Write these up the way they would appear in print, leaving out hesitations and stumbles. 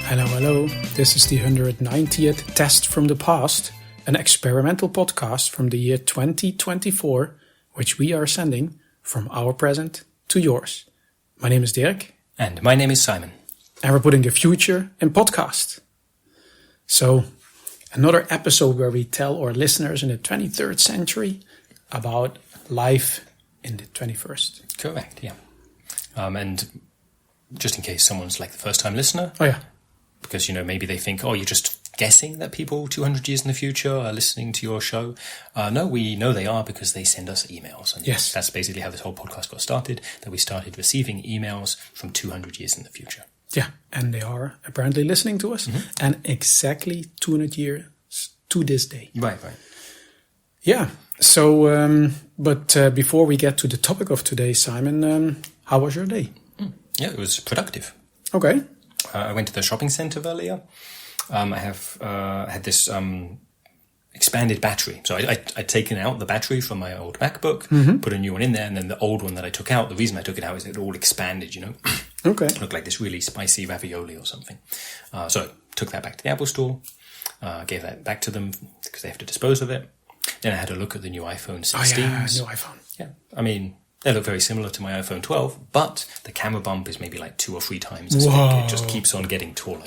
Hello, hello. This is the 190th Test from the Past, an experimental podcast from the year 2024, which we are sending from our present to yours. My name is Dirk. And my name is Simon. And we're putting the future in podcast. So, another episode where we tell our listeners in the 23rd century about life in the 21st. Correct, yeah. And just in case someone's like the first time listener. Oh, yeah. Because, maybe they think, you're just guessing that people 200 years in the future are listening to your show. No, we know they are because they send us emails. And yes, that's basically how this whole podcast got started, that we started receiving emails from 200 years in the future. Yeah, and they are apparently listening to us. And exactly 200 years to this day. Right. Yeah, so, but before we get to the topic of today, Simon, how was your day? Yeah, it was productive. Okay. I went to the shopping centre earlier. I have had this expanded battery. So I'd taken out the battery from my old MacBook, put a new one in there, and then the old one that I took out, the reason I took it out is it all expanded, Okay. It looked like this really spicy ravioli or something. So I took that back to the Apple store, gave that back to them because they have to dispose of it. Then I had a look at the new iPhone 16s. Oh, yeah, new iPhone. Yeah, I mean, they look very similar to my iPhone 12, but the camera bump is maybe like 2 or 3 times as big. It just keeps on getting taller,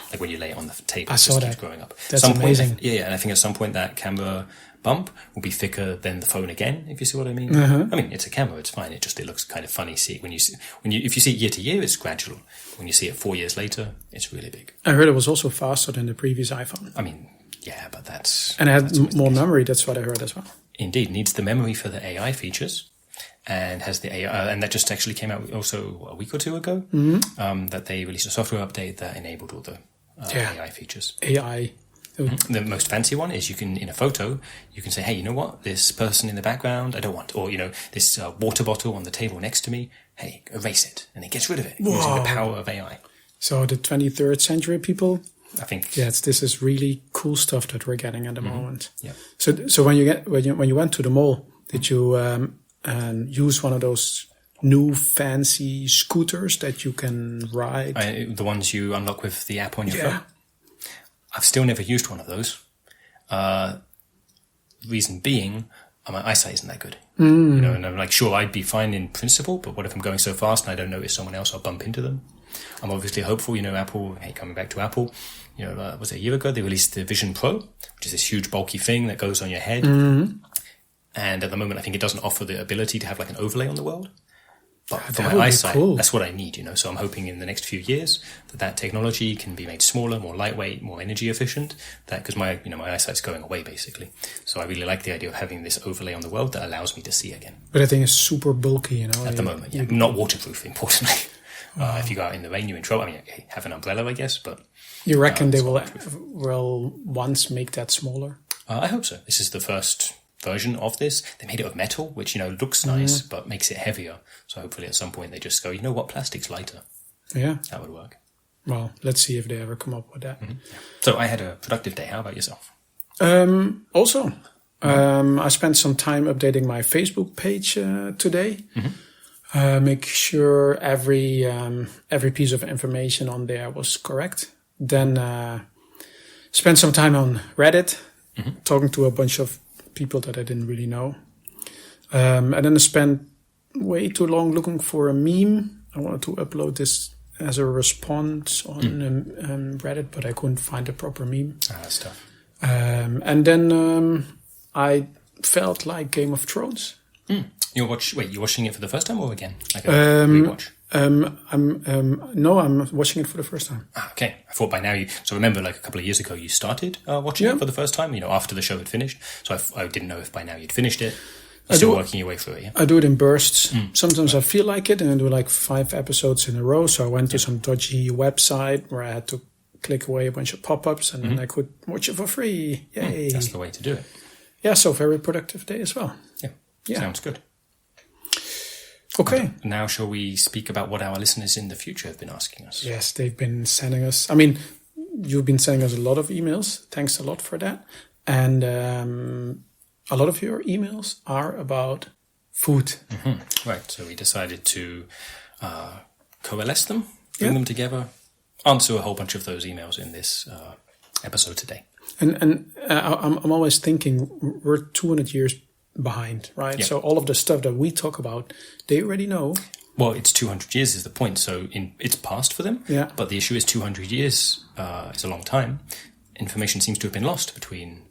Like when you lay it on the table, it just keeps growing up. That's amazing. And I think at some point that camera bump will be thicker than the phone again, if you see what I mean. I mean, it's a camera, it's fine. It looks kind of funny. If you see it year to year, it's gradual. When you see it 4 years later, it's really big. I heard it was also faster than the previous iPhone. I mean, yeah, but that's... And it had more memory, that's what I heard as well. Indeed, needs the memory for the AI features. And has the AI, and that just actually came out also a week or two ago, that they released a software update that enabled all the AI features. AI. The most fancy one is you can, in a photo, you can say, hey, you know what, this person in the background, I don't want, or, this water bottle on the table next to me, hey, erase it. And it gets rid of it using the power of AI. So the 23rd century people, I think. Yes, this is really cool stuff that we're getting at the moment. Yeah. So when you went to the mall, did you use one of those new fancy scooters that you can ride? The ones you unlock with the app on your phone? I've still never used one of those. Reason being, my eyesight isn't that good. And I'm like, sure, I'd be fine in principle, but what if I'm going so fast and I don't notice someone else, I'll bump into them? I'm obviously hopeful, Apple, coming back to Apple, was it a year ago? They released the Vision Pro, which is this huge bulky thing that goes on your head. And at the moment, I think it doesn't offer the ability to have like an overlay on the world. But for my eyesight, that's what I need, So I'm hoping in the next few years that technology can be made smaller, more lightweight, more energy efficient. Because my eyesight's going away basically. So I really like the idea of having this overlay on the world that allows me to see again. But I think it's super bulky, At the moment, yeah. Not waterproof, importantly. If you go out in the rain, you're in trouble. I mean, have an umbrella, I guess, but... You reckon they will once make that smaller? I hope so. This is the first version of this. They made it of metal, which, looks nice, but makes it heavier. So hopefully at some point they just go, plastic's lighter. Yeah. That would work. Well, let's see if they ever come up with that. So I had a productive day. How about yourself? Also, I spent some time updating my Facebook page today. Make sure every piece of information on there was correct. Then spent some time on Reddit, talking to a bunch of people that I didn't really know. And then I spent way too long looking for a meme. I wanted to upload this as a response on Reddit, but I couldn't find a proper meme. That's tough. And then I felt like Game of Thrones. You're watching it for the first time or again? Like a rewatch? I'm watching it for the first time. Okay. I thought by now so remember like a couple of years ago you started watching it for the first time, after the show had finished. So I didn't know if by now you'd finished it. You're still working your way through it, yeah? I do it in bursts. Sometimes I feel like it and I do like 5 episodes in a row. So I went to some dodgy website where I had to click away a bunch of pop-ups and then I could watch it for free. Yay. That's the way to do it. Yeah, so very productive day as well. Yeah. Sounds good. Okay. Now shall we speak about what our listeners in the future have been asking us? Yes, they've been sending us... I mean, you've been sending us a lot of emails. Thanks a lot for that. And a lot of your emails are about food. Right, so we decided to coalesce them, bring them together, answer a whole bunch of those emails in this episode today. And I'm always thinking we're 200 years behind, right? Yeah. So all of the stuff that we talk about, they already know. Well, it's 200 years is the point. So it's past for them. Yeah. But the issue is 200 years is a long time. Information seems to have been lost between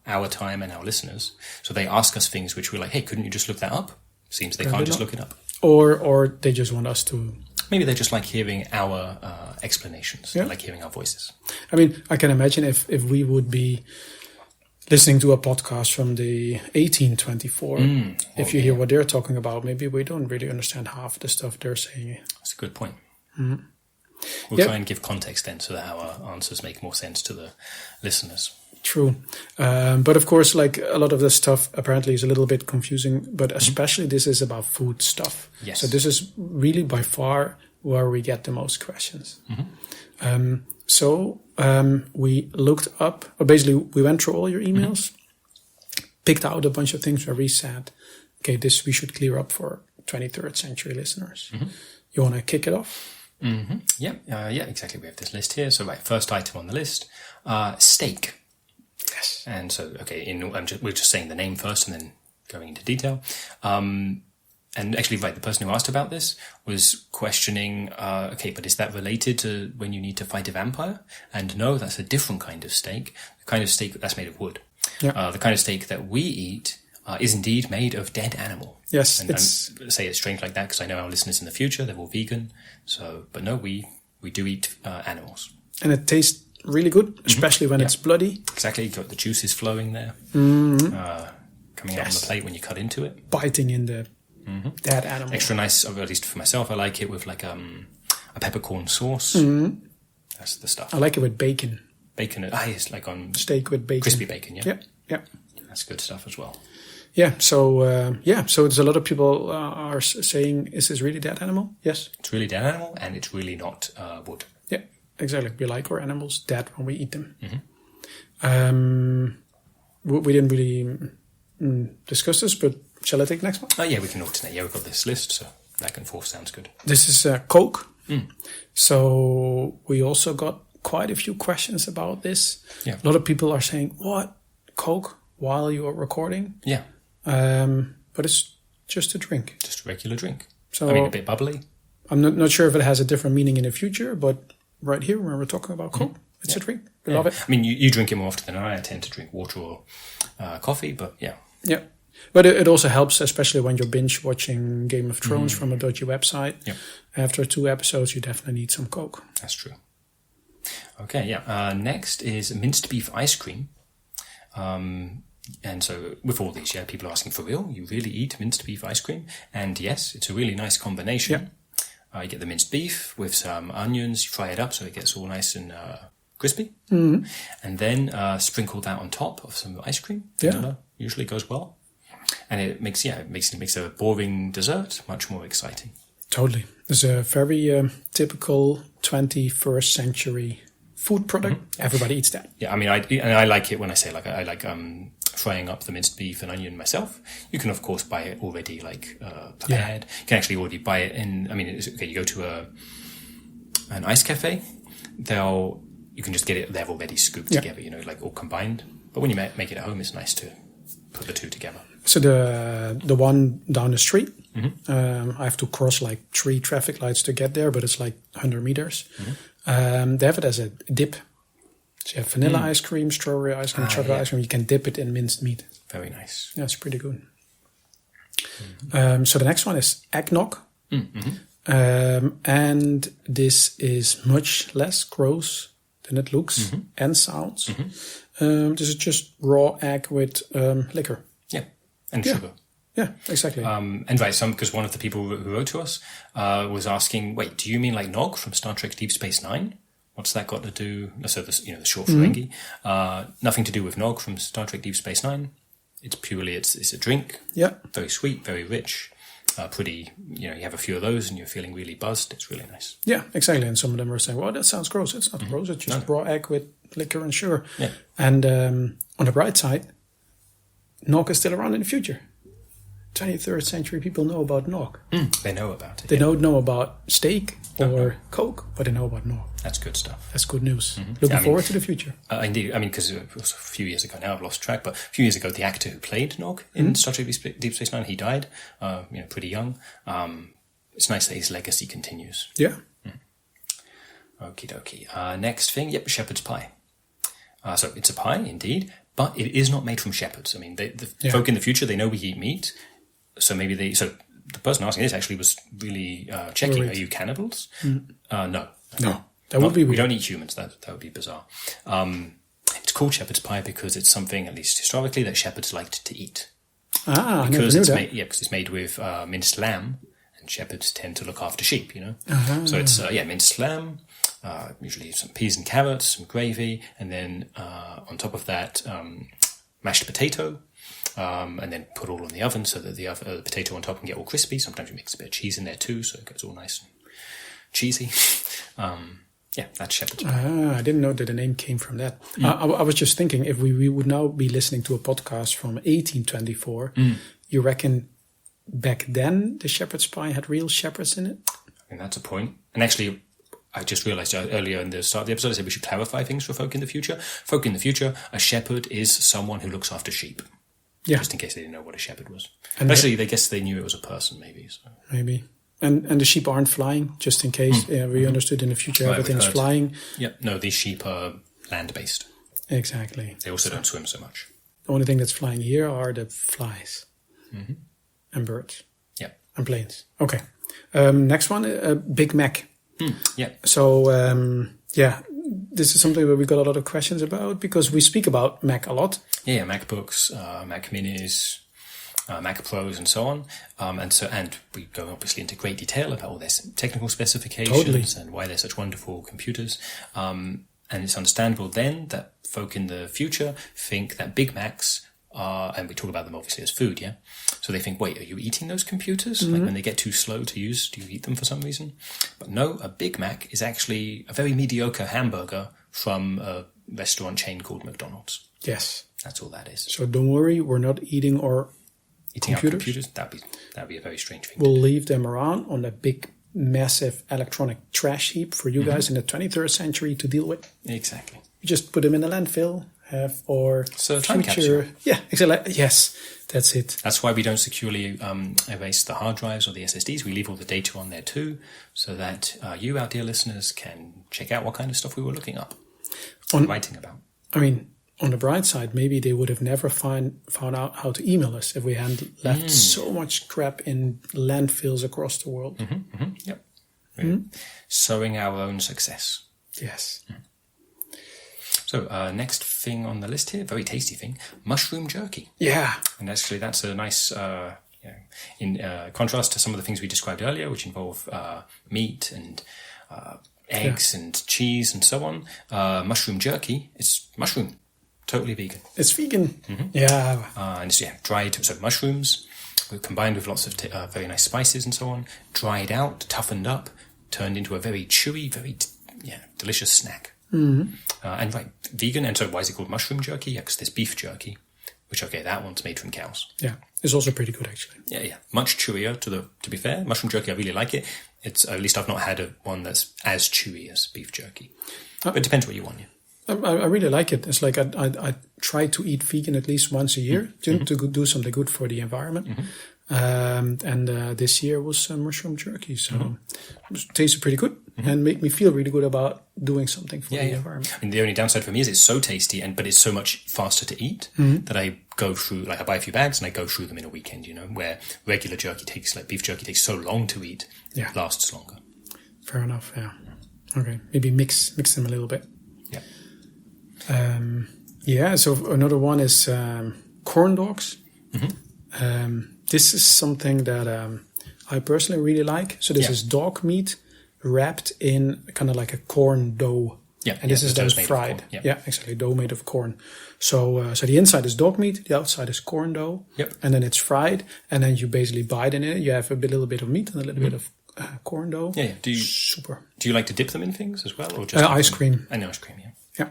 our time and our listeners. So they ask us things which we're like, hey, couldn't you just look that up? Seems they can't just look it up. Or they just want us to... Maybe they just like hearing our explanations. Yeah. They like hearing our voices. I mean, I can imagine if we would be listening to a podcast from the 1824, if you hear what they're talking about, maybe we don't really understand half the stuff they're saying. That's a good point. Mm-hmm. We'll try and give context then so that our answers make more sense to the listeners. True. But of course, like a lot of this stuff apparently is a little bit confusing, but especially this is about food stuff. Yes. So this is really by far where we get the most questions. So we looked up, or basically we went through all your emails, picked out a bunch of things where we said, okay, this we should clear up for 23rd century listeners. You want to kick it off? Yeah, exactly. We have this list here. So, right, first item on the list, steak. Yes. And so, okay, we're just saying the name first and then going into detail. And actually, right, the person who asked about this was questioning, okay, but is that related to when you need to fight a vampire? And no, that's a different kind of steak. The kind of steak that's made of wood. Yeah. The kind of steak that we eat is indeed made of dead animal. Yes, And say it's strange like that because I know our listeners in the future, they're all vegan. So, but no, we do eat animals. And it tastes really good, especially when it's bloody. Exactly, got the juices flowing there, coming out on the plate when you cut into it. Biting in the dead animal. Extra nice, or at least for myself, I like it with like a peppercorn sauce. That's the stuff. I like it with bacon. Bacon, it's like on Steak with bacon. crispy bacon, yeah? Yeah. That's good stuff as well. Yeah, so there's a lot of people are saying, is this really dead animal? Yes. It's really dead animal, and it's really not wood. Yeah, exactly. We like our animals dead when we eat them. We didn't really discuss this, but shall I take the next one? Oh, yeah, we can alternate. Yeah, we've got this list, so back and forth sounds good. This is Coke. So we also got quite a few questions about this. Yeah. A lot of people are saying, what? Coke while you are recording? Yeah. But it's just a drink. Just a regular drink. So I mean, a bit bubbly. I'm not sure if it has a different meaning in the future, but right here, when we're talking about Coke, it's a drink. We love it. I mean, you drink it more often than I tend to drink water or coffee, but yeah. Yeah. But it also helps, especially when you're binge watching Game of Thrones from a dodgy website. Yeah. After 2 episodes, you definitely need some Coke. That's true. Okay, yeah. Next is minced beef ice cream. And so with all these, people are asking, for real, you really eat minced beef ice cream? And yes, it's a really nice combination. Yeah. You get the minced beef with some onions, you fry it up so it gets all nice and crispy. And then sprinkle that on top of some ice cream. Vanilla usually goes well. And it makes a boring dessert much more exciting. Totally. It's a very typical 21st century food product. Everybody eats that. Yeah, I mean, I like it when I say I like frying up the minced beef and onion myself. You can of course buy it already prepared. You can actually already buy it in. I mean, you go to an ice cafe, you can just get it. They've already scooped together, all combined. But when you make it at home, it's nice to put the two together. So the one down the street, I have to cross 3 traffic lights to get there, but it's 100 meters. They have it as a dip. So you have vanilla ice cream, strawberry ice cream, chocolate ice cream. You can dip it in minced meat. Very nice. Yeah, it's pretty good. So the next one is Ack-Ack. And this is much less gross than it looks and sounds. This is just raw egg with liquor. Yeah, and sugar. Yeah, exactly. And right, because one of the people who wrote to us was asking, wait, do you mean like Nog from Star Trek Deep Space Nine? What's that got to do? So the short Ferengi. Nothing to do with Nog from Star Trek Deep Space Nine. It's purely it's a drink. Yeah. Very sweet, very rich. Pretty. You have a few of those and you're feeling really buzzed. It's really nice. Yeah, exactly. And some of them are saying, "Well, that sounds gross." It's not gross. It's just raw egg with liquor and sugar. Yeah. And on the bright side, Nog is still around in the future. 23rd century people know about nog. They know about it. They don't know about steak or Coke, but they know about nog. That's good stuff. That's good news. Looking forward to the future. Indeed. I mean, because it was a few years ago now, I've lost track, but a few years ago, the actor who played Nog in Star Trek Deep Space Nine, he died, pretty young. It's nice that his legacy continues. Yeah. Okie dokie. Next thing, shepherd's pie. So it's a pie, indeed, but it is not made from shepherds. I mean, the folk in the future, they know we eat meat, so maybe the person asking this actually was really checking, are you cannibals? No. That would be weird. We don't eat humans. That would be bizarre. It's called shepherd's pie because it's something, at least historically, that shepherds liked to eat. I because never knew that. Because it's made with minced lamb, and shepherds tend to look after sheep, So it's minced lamb, usually some peas and carrots, some gravy, and then on top of that, mashed potato, and then put all in the oven so that the potato on top can get all crispy. Sometimes you mix a bit of cheese in there too, so it gets all nice and cheesy. That's shepherd's pie. I didn't know that the name came from that. I was just thinking, if we would now be listening to a podcast from 1824, you reckon back then the shepherd's pie had real shepherds in it? I think that's a point. And actually, I just realised earlier in the start of the episode, I said we should clarify things for folk in the future. Folk in the future, a shepherd is someone who looks after sheep. Yeah. Just in case they didn't know what a shepherd was. And actually, they guess they knew it was a person, maybe. So. Maybe. And the sheep aren't flying, just in case. We understood in the future everything's flying. Yep. No, these sheep are land-based. Exactly. They also don't swim so much. The only thing that's flying here are the flies. And birds. Yeah. And planes. Okay. Next one, Big Mac. Yeah. So, this is something where we got a lot of questions about because we speak about Mac a lot. Yeah, MacBooks, Mac Minis, Mac Pros, and so on. And we go obviously into great detail about all their technical specifications and why they're such wonderful computers. And it's understandable then that folk in the future think that Big Macs are, and we talk about them obviously as food, yeah? So they think, wait, are you eating those computers? Like when they get too slow to use, do you eat them for some reason? But no, a Big Mac is actually a very mediocre hamburger from a restaurant chain called McDonald's. Yes. That's all that is. So don't worry, we're not eating our computers. That'd be a very strange thing. We'll leave them around on a big, massive electronic trash heap for you guys in the 23rd century to deal with. Exactly. We just put them in a landfill, have our time capsule. Yeah, exactly. Yes, that's it. That's why we don't securely erase the hard drives or the SSDs. We leave all the data on there too, so that you, our dear listeners, can check out what kind of stuff we were looking up, writing about. I mean, on the bright side, maybe they would have never found out how to email us if we hadn't left so much crap in landfills across the world. Yep. Really. Sowing our own success. Yes. So, next thing on the list here, very tasty thing, mushroom jerky. Yeah. And actually that's a nice, in contrast to some of the things we described earlier, which involve meat and eggs and cheese and so on. Mushroom jerky, it's mushroom. Totally vegan. It's vegan. Yeah. And it's dried, so mushrooms combined with lots of very nice spices and so on, dried out, toughened up, turned into a very chewy, very delicious snack. And vegan. And so why is it called mushroom jerky? Yeah, because there's beef jerky, which that one's made from cows. Yeah, it's also pretty good actually. Yeah. Much chewier. To be fair, mushroom jerky, I really like it. It's at least I've not had one that's as chewy as beef jerky. But it depends what you want. Yeah. I really like it. It's like I try to eat vegan at least once a year to do something good for the environment. And this year was mushroom jerky, so it tasted pretty good and made me feel really good about doing something for the environment. I mean, the only downside for me is it's so tasty, but it's so much faster to eat that I go through, I buy a few bags and I go through them in a weekend, where regular jerky takes, like beef jerky takes so long to eat, it lasts longer. Fair enough, yeah. Okay, maybe mix them a little bit. Yeah. So another one is corn dogs. This is something that I personally really like. So this is dog meat wrapped in kind of like a corn dough. Yeah, and this is then fried. Yeah, exactly. Dough made of corn. So the inside is dog meat, the outside is corn dough. Yep. And then it's fried, and then you basically bite in it. You have a little bit of meat and a little bit of corn dough. Yeah. Do you like to dip them in things as well, or just ice cream? And ice cream. Yeah.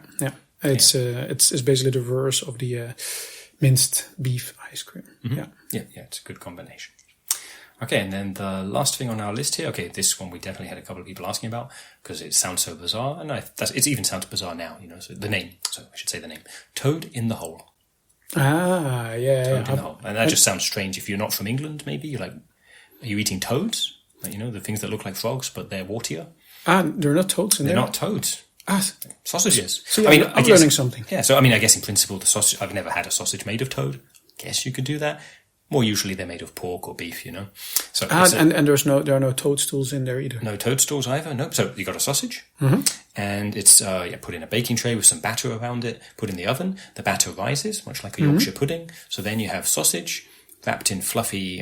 It's basically the reverse of the minced beef ice cream. Yeah. Yeah, it's a good combination. Okay, and then the last thing on our list here. Okay, this one we definitely had a couple of people asking about because it sounds so bizarre, and it even sounds bizarre now. So the name. So I should say the name. Toad in the hole. Ah, yeah. Toad in the hole, and that just sounds strange. If you're not from England, maybe you're like, are you eating toads? Like, the things that look like frogs, but they're waterier. They're not toads in there. They're not toads. Sausages. So I'm learning something. Yeah. So I guess in principle, the sausage. I've never had a sausage made of toad. Guess you could do that. More usually they're made of pork or beef, So and there are no toadstools in there either. No toadstools either. No. So you got a sausage, and it's put in a baking tray with some batter around it. Put in the oven. The batter rises, much like a Yorkshire pudding. So then you have sausage wrapped in fluffy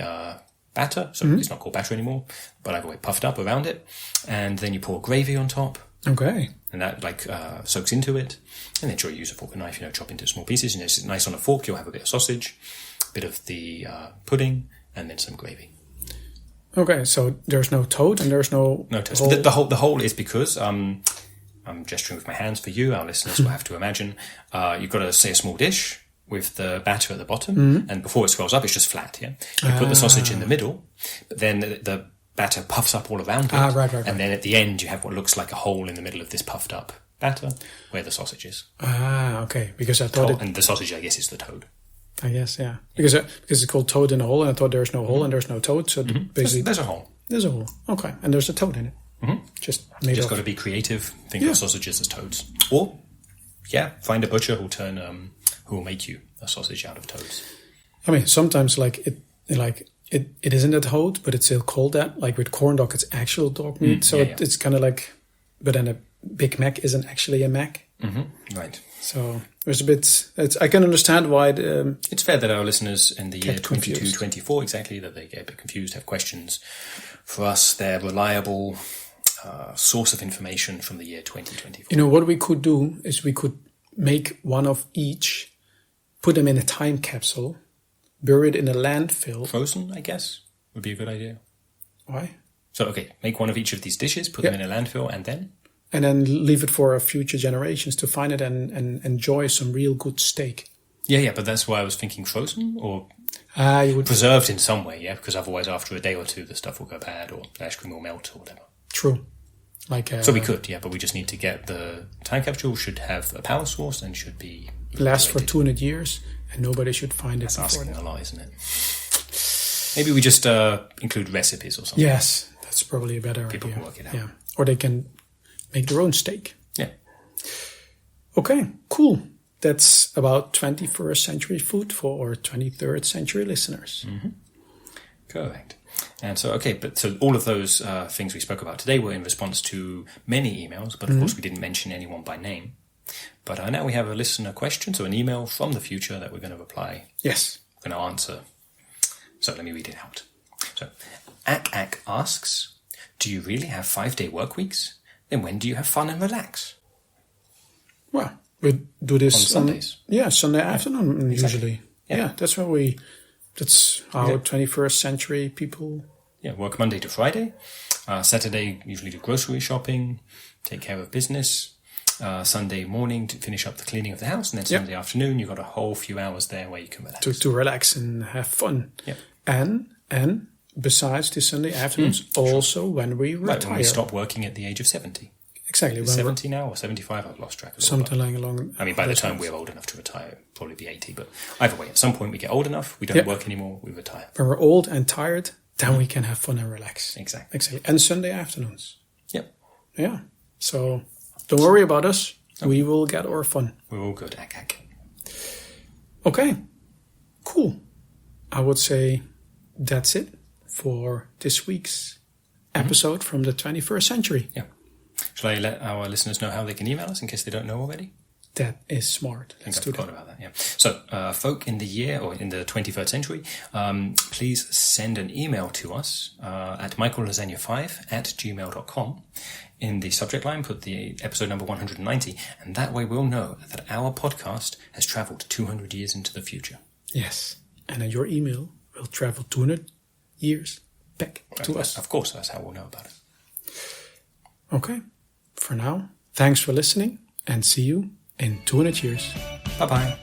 batter. So it's not called batter anymore, but either way puffed up around it. And then you pour gravy on top. Okay. And that soaks into it. And then you use a fork and knife, chop into small pieces. And it's nice on a fork. You'll have a bit of sausage, a bit of the pudding, and then some gravy. Okay, so there's no toad and there's no toad. The whole is because I'm gesturing with my hands for you. Our listeners will have to imagine. You've got to say a small dish with the batter at the bottom, and before it swells up, it's just flat. Yeah, you put the sausage in the middle, but then the batter puffs up all around it. Right. And then at the end, you have what looks like a hole in the middle of this puffed up batter where the sausage is. Okay. Because I thought and the sausage, I guess, is the toad. I guess, yeah. Because it's called toad in a hole, and I thought there's no hole and there's no toad. So basically, there's a hole. There's a hole. Okay, and there's a toad in it. Just got to be creative. Think of sausages as toads, or find a butcher who will make you a sausage out of toads. I mean, sometimes it isn't a toad, but it's still called that. Like with corn dog, it's actual dog meat. So it's kind of like, but then a Big Mac isn't actually a Mac. Right. So there's a bit. I can understand why. It's fair that our listeners in the year 22-24 exactly that they get a bit confused, have questions. For us, they're reliable source of information from the year 2024. What we could do is we could make one of each, put them in a time capsule, bury it in a landfill. Frozen, I guess, would be a good idea. Why? So, make one of each of these dishes, put them in a landfill, and then? And then leave it for future generations to find it and enjoy some real good steak. Yeah, but that's why I was thinking frozen or you would preserved in some way, because otherwise after a day or two the stuff will go bad or the ice cream will melt or whatever. True. So we could, but we just need to get the time capsule should have a power source and should be... Last for 200 years and nobody should find it. That's asking a lot, isn't it? Maybe we just include recipes or something. Yes, that's probably a better idea. People can work it out. Yeah. Or they can make their own steak. Yeah. Okay, cool. That's about 21st century food for our 23rd century listeners. Correct. And so, so all of those things we spoke about today were in response to many emails, but of course we didn't mention anyone by name. But now we have a listener question, so an email from the future that we're going to reply. Yes. We're going to answer. So let me read it out. So, Ack-Ack asks, do you really have 5-day work weeks? Then when do you have fun and relax? Well, we do this on Sundays. Sunday afternoon usually. Yeah, that's how that's how 21st century people... Yeah, work Monday to Friday. Saturday, usually do grocery shopping, take care of business. Sunday morning to finish up the cleaning of the house. And then Sunday afternoon, you've got a whole few hours there where you can relax. To relax and have fun. Yeah. And besides the Sunday afternoons, also when we retire. Right, when we stop working at the age of 70. Exactly. 70 now or 75? I've lost track of it. Something along. I mean, by the time we're old enough to retire, it'll probably be 80. But either way, at some point we get old enough, we don't work anymore, we retire. When we're old and tired, then we can have fun and relax. Exactly. And Sunday afternoons. Yep. Yeah. So don't worry about us. Okay. We will get our fun. We're all good. Ack-Ack. Okay. Cool. I would say that's it for this week's episode from the 21st century. Yeah. Shall I let our listeners know how they can email us in case they don't know already? That is smart. I forgot about that, yeah. So, folk in the year, or in the 21st century, please send an email to us at michaellasagna5@gmail.com. In the subject line, put the episode number 190, and that way we'll know that our podcast has travelled 200 years into the future. Yes, and your email will travel 200 years back to us. Of course, that's how we'll know about it. Okay, for now, thanks for listening, and see you in 200 years. Bye-bye.